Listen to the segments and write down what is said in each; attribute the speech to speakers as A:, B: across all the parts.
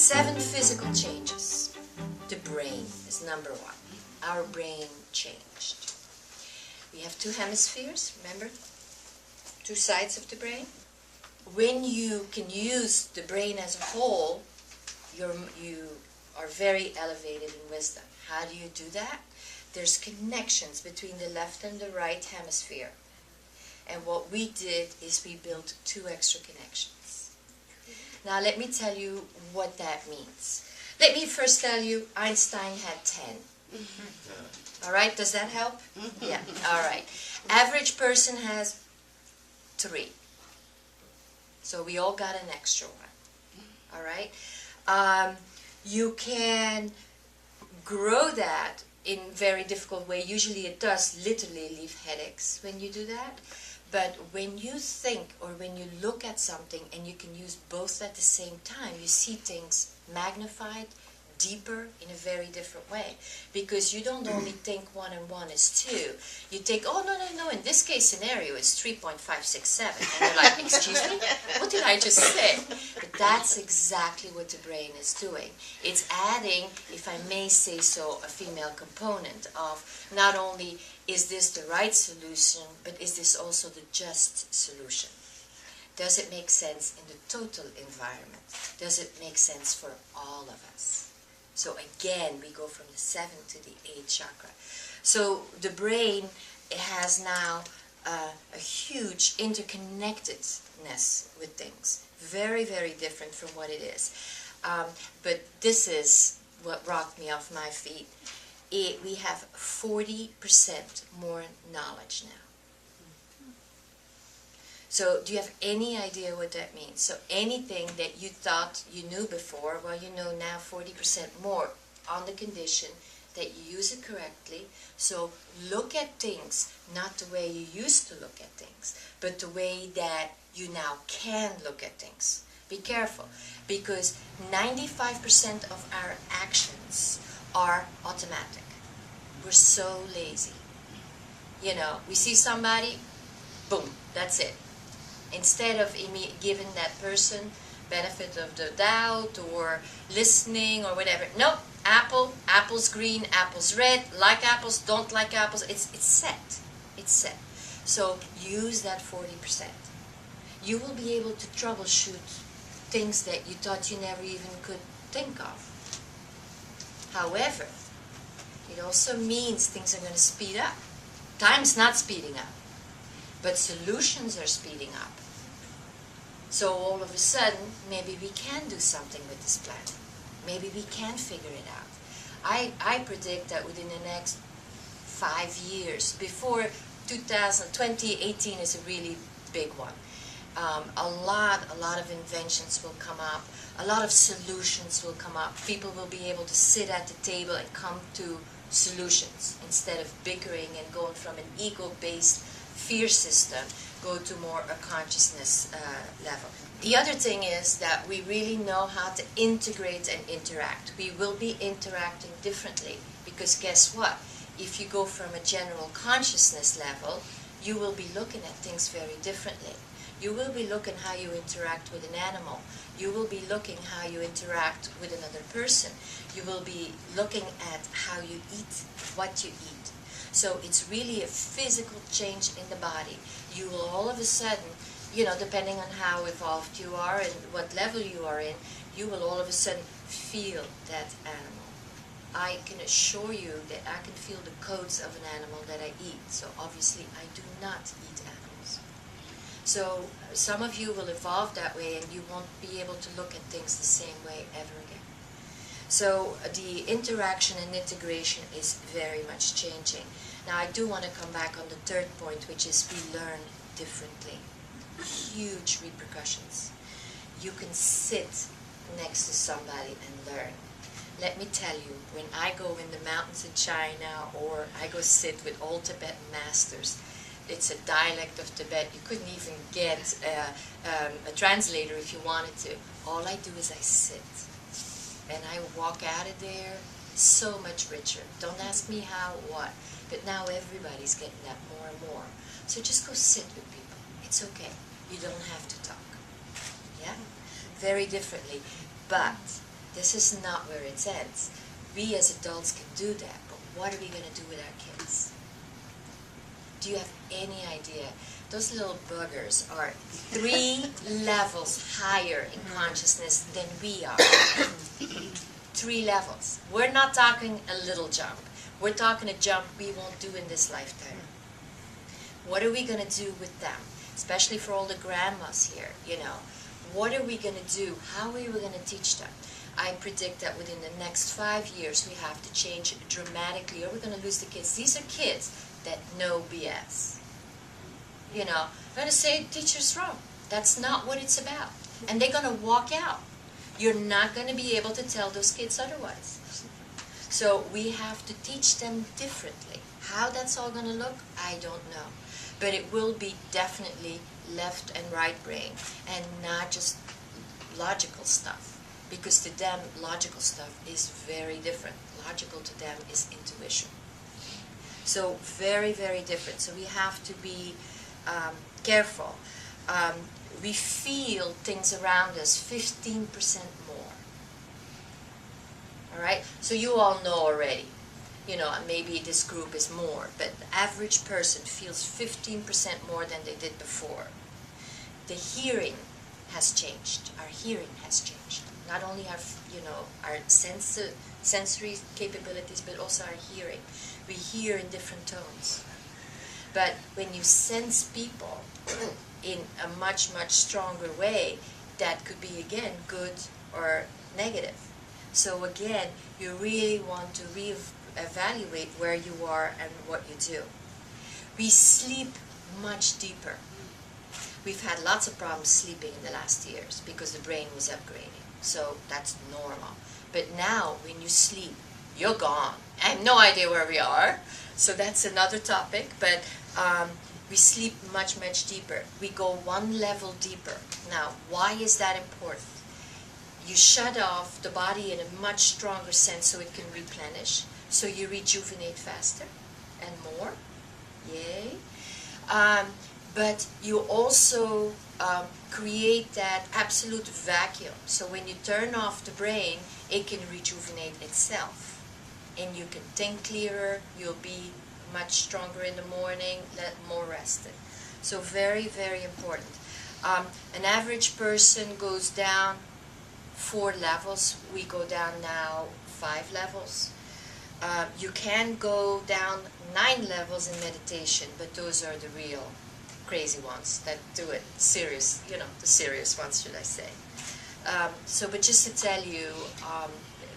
A: 7 physical changes. The brain is number 1. Our brain changed. We have 2 hemispheres, remember? 2 sides of the brain. When you can use the brain as a whole, you are very elevated in wisdom. How do you do that? There's connections between the left and the right hemisphere. And what we did is we built 2 extra connections. Now let me tell you what that means. Let me first tell you, Einstein had 10. All right, does that help? Yeah, all right. Average person has 3. So we all got an extra one. All right? You can grow that in a very difficult way. Usually it does literally leave headaches when you do that. But when you think or when you look at something and you can use both at the same time, you see things magnified, deeper, in a very different way. Because you don't only think 1 and 1 is 2. You think, oh, no, in this case scenario it's 3.567. And you're like, excuse me? What did I just say? But that's exactly what the brain is doing. It's adding, if I may say so, a female component of not only is this the right solution, but is this also the just solution? Does it make sense in the total environment? Does it make sense for all of us? So again, we go from the 7th to the 8th chakra. So the brain has now a huge interconnectedness with things. Very, very different from what it is. But this is what rocked me off my feet. We have 40% more knowledge now. So do you have any idea what that means? So anything that you thought you knew before, well, you know now 40% more, on the condition that you use it correctly. So look at things not the way you used to look at things, but the way that you now can look at things. Be careful, because 95% of our actions are automatic. We're so lazy. You know, we see somebody, boom, that's it. Instead of giving that person benefit of the doubt or listening or whatever. Nope, apple's green, apple's red, like apples, don't like apples. It's set. It's set. So use that 40%. You will be able to troubleshoot things that you thought you never even could think of. However, it also means things are going to speed up. Time's not speeding up, but solutions are speeding up. So all of a sudden, maybe we can do something with this planet. Maybe we can figure it out. I predict that within the next 5 years, before 2018 is a really big one. A lot of inventions will come up. A lot of solutions will come up. People will be able to sit at the table and come to solutions instead of bickering and going from an ego-based fear system, go to more a consciousness level. The other thing is that we really know how to integrate and interact. We will be interacting differently, because guess what? If you go from a general consciousness level, you will be looking at things very differently. You will be looking how you interact with an animal. You will be looking how you interact with another person. You will be looking at how you eat, what you eat. So it's really a physical change in the body. You will all of a sudden, you know, depending on how evolved you are and what level you are in, you will all of a sudden feel that animal. I can assure you that I can feel the codes of an animal that I eat. So obviously I do not eat animals. So some of you will evolve that way and you won't be able to look at things the same way ever again. So the interaction and integration is very much changing. Now I do want to come back on the 3rd point, which is we learn differently. Huge repercussions. You can sit next to somebody and learn. Let me tell you, when I go in the mountains in China or I go sit with old Tibetan masters, it's a dialect of Tibet. You couldn't even get a translator if you wanted to. All I do is I sit. And I walk out of there so much richer. Don't ask me how or what. But now everybody's getting that more and more. So just go sit with people. It's okay. You don't have to talk. Yeah? Very differently. But This is not where it ends. We as adults can do that, but what are we going to do with our kids? Do you have any idea? Those little buggers are 3 levels higher in consciousness than we are. 3 levels. We're not talking a little jump. We're talking a jump we won't do in this lifetime. What are we going to do with them? Especially for all the grandmas here, you know. What are we going to do? How are we going to teach them? I predict that within the next 5 years we have to change dramatically, or we're going to lose the kids. These are kids that know BS. You know, I'm going to say teacher's wrong. That's not what it's about. And they're going to walk out. You're not going to be able to tell those kids otherwise. So we have to teach them differently. How that's all going to look, I don't know. But it will be definitely left and right brain, and not just logical stuff. Because to them, logical stuff is very different. Logical to them is intuition. So very, very different. So we have to be careful. We feel things around us 15% more. All right? So you all know already. You know, maybe this group is more, but the average person feels 15% more than they did before. The hearing has changed. Our hearing has changed. Not only our, you know, our sensory capabilities, but also our hearing. We hear in different tones. But when you sense people in a much, much stronger way, that could be, again, good or negative. So again, you really want to reevaluate where you are and what you do. We sleep much deeper. We've had lots of problems sleeping in the last years because the brain was upgrading. So that's normal. But now, when you sleep, you're gone. I have no idea where we are. So that's another topic. But we sleep much, much deeper. We go 1 level deeper. Now, why is that important? You shut off the body in a much stronger sense so it can replenish. So you rejuvenate faster and more. Yay. But you also create that absolute vacuum. So when you turn off the brain, it can rejuvenate itself. And you can think clearer, you'll be much stronger in the morning, more rested. So very, very important. An average person goes down 4 levels. We go down now 5 levels. You can go down 9 levels in meditation, but those are the real crazy ones that do it serious, you know, the serious ones, should I say. But just to tell you,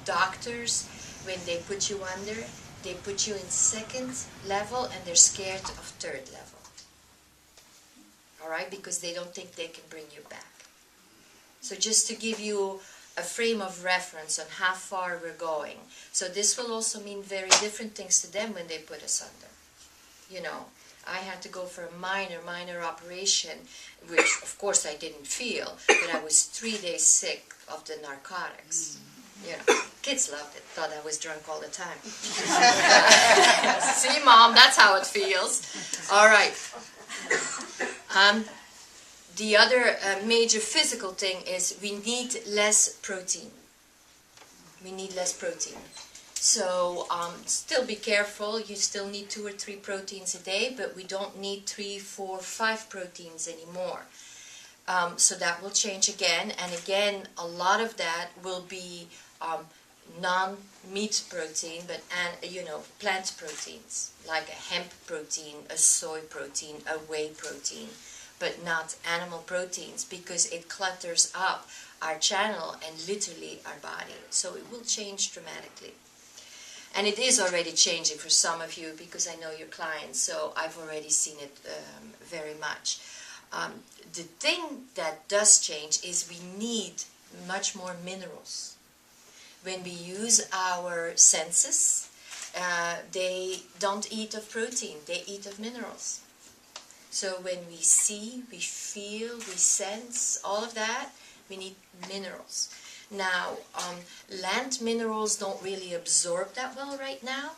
A: doctors, when they put you under, they put you in 2nd level and they're scared of 3rd level. All right? Because they don't think they can bring you back. So just to give you a frame of reference on how far we're going. So this will also mean very different things to them when they put us under. You know, I had to go for a minor operation, which of course I didn't feel, but I was 3 days sick of the narcotics. You know, kids loved it, thought I was drunk all the time. See, Mom, that's how it feels. All right. The other major physical thing is we need less protein. We need less protein. So still be careful. You still need 2 or 3 proteins a day, but we don't need 3, 4, 5 proteins anymore. So that will change again. And again, a lot of that will be non-meat protein, but plant proteins, like a hemp protein, a soy protein, a whey protein, but not animal proteins, because it clutters up our channel and literally our body. So it will change dramatically. And it is already changing for some of you, because I know your clients, so I've already seen it very much. The thing that does change is we need much more minerals. When we use our senses, they don't eat of protein, they eat of minerals. So when we see, we feel, we sense, all of that, we need minerals. Now, land minerals don't really absorb that well right now.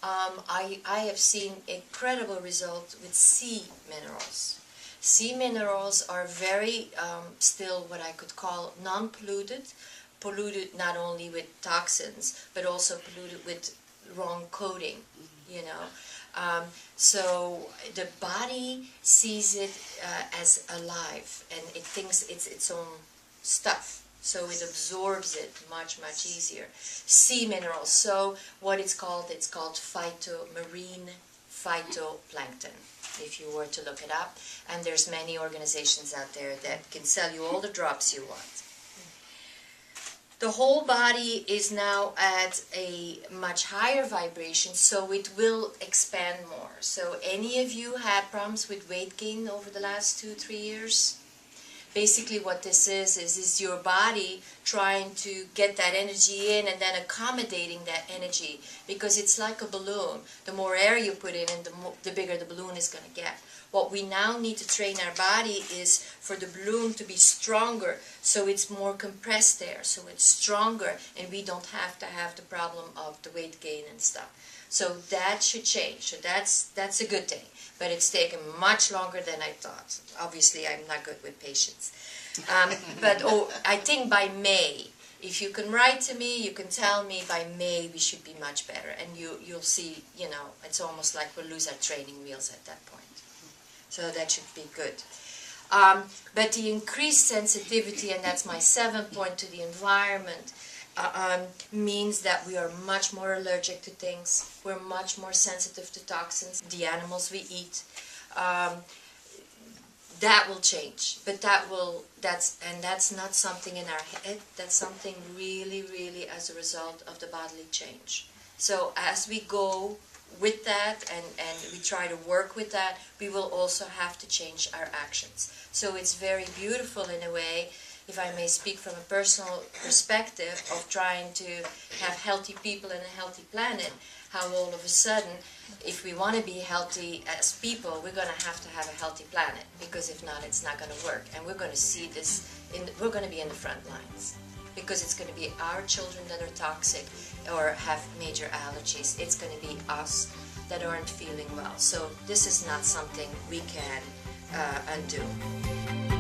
A: I have seen incredible results with sea minerals. Sea minerals are very still what I could call non-polluted, polluted not only with toxins, but also polluted with wrong coding, you know. So the body sees it as alive, and it thinks it's its own stuff. So it absorbs it much, much easier. Sea minerals, so what it's called marine phytoplankton, if you were to look it up. And there's many organizations out there that can sell you all the drops you want. The whole body is now at a much higher vibration, so it will expand more. So any of you had problems with weight gain over the last 2-3 years? Basically what this is your body trying to get that energy in and then accommodating that energy, because it's like a balloon. The more air you put in, and the bigger the balloon is going to get. What we now need to train our body is for the balloon to be stronger, so it's more compressed air, so it's stronger, and we don't have to have the problem of the weight gain and stuff. So that should change. So that's a good thing. But it's taken much longer than I thought. Obviously, I'm not good with patience. But I think by May, if you can write to me, you can tell me by May we should be much better. And you'll see, you know, it's almost like we'll lose our training wheels at that point. So that should be good. But the increased sensitivity, and that's my 7th point, to the environment, means that we are much more allergic to things. We're much more sensitive to toxins, the animals we eat. That will change, but that's not something in our head. That's something really, really as a result of the bodily change. So as we go with that and we try to work with that, we will also have to change our actions. So it's very beautiful in a way, if I may speak from a personal perspective, of trying to have healthy people and a healthy planet, how all of a sudden, if we want to be healthy as people, we're going to have a healthy planet, because if not, it's not going to work. And we're going to see this, we're going to be in the front lines, because it's going to be our children that are toxic or have major allergies. It's going to be us that aren't feeling well. So this is not something we can undo.